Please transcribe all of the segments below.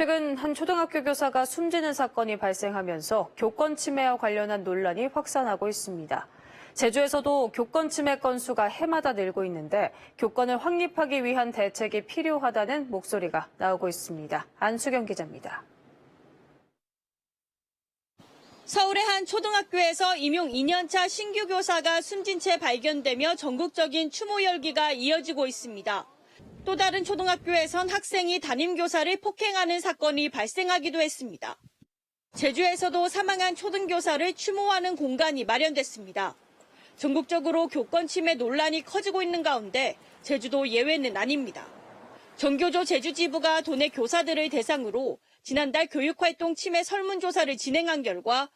최근 한 초등학교 교사가 숨지는 사건이 발생하면서 교권 침해와 관련한 논란이 확산하고 있습니다. 제주에서도 교권 침해 건수가 해마다 늘고 있는데 교권을 확립하기 위한 대책이 필요하다는 목소리가 나오고 있습니다. 안수경 기자입니다. 서울의 한 초등학교에서 임용 2년차 신규 교사가 숨진 채 발견되며 전국적인 추모 열기가 이어지고 있습니다. 또 다른 초등학교에선 학생이 담임교사를 폭행하는 사건이 발생하기도 했습니다. 제주에서도 사망한 초등교사를 추모하는 공간이 마련됐습니다. 전국적으로 교권 침해 논란이 커지고 있는 가운데 제주도 예외는 아닙니다. 전교조 제주지부가 도내 교사들을 대상으로 지난달 교육활동 침해 설문조사를 진행한 결과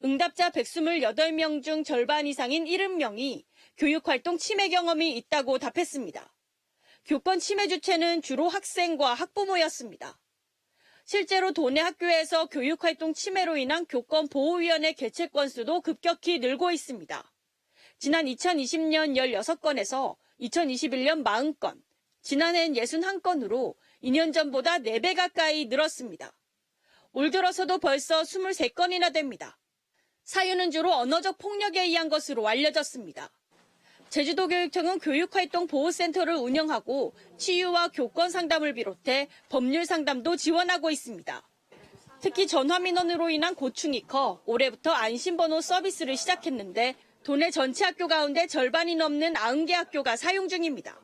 응답자 128명 중 절반 이상인 70명이 교육활동 침해 경험이 있다고 답했습니다. 교권 침해 주체는 주로 학생과 학부모였습니다. 실제로 도내 학교에서 교육활동 침해로 인한 교권보호위원회 개최 건수도 급격히 늘고 있습니다. 지난 2020년 16건에서 2021년 40건, 지난해엔 61건으로 2년 전보다 4배 가까이 늘었습니다. 올 들어서도 벌써 23건이나 됩니다. 사유는 주로 언어적 폭력에 의한 것으로 알려졌습니다. 제주도교육청은 교육활동보호센터를 운영하고 치유와 교권 상담을 비롯해 법률 상담도 지원하고 있습니다. 특히 전화민원으로 인한 고충이 커 올해부터 안심번호 서비스를 시작했는데 도내 전체 학교 가운데 절반이 넘는 90개 학교가 사용 중입니다.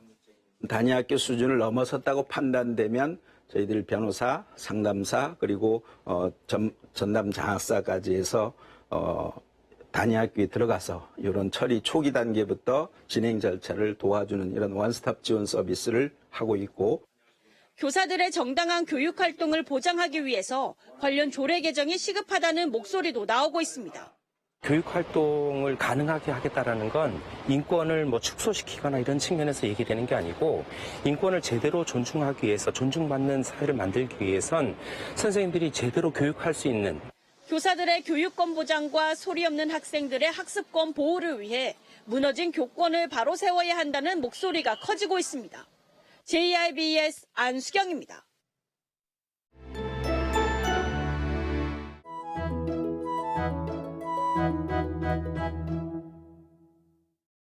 단위학교 수준을 넘어섰다고 판단되면 저희들 변호사, 상담사 그리고 전담 장학사까지 해서 단위학교에 들어가서 이런 처리 초기 단계부터 진행 절차를 도와주는 이런 원스톱 지원 서비스를 하고 있고 교사들의 정당한 교육 활동을 보장하기 위해서 관련 조례 개정이 시급하다는 목소리도 나오고 있습니다. 교육 활동을 가능하게 하겠다라는 건 인권을 축소시키거나 이런 측면에서 얘기되는 게 아니고 인권을 제대로 존중하기 위해서 존중받는 사회를 만들기 위해선 선생님들이 제대로 교육할 수 있는 교사들의 교육권 보장과 소리 없는 학생들의 학습권 보호를 위해 무너진 교권을 바로 세워야 한다는 목소리가 커지고 있습니다. JIBS 안수경입니다.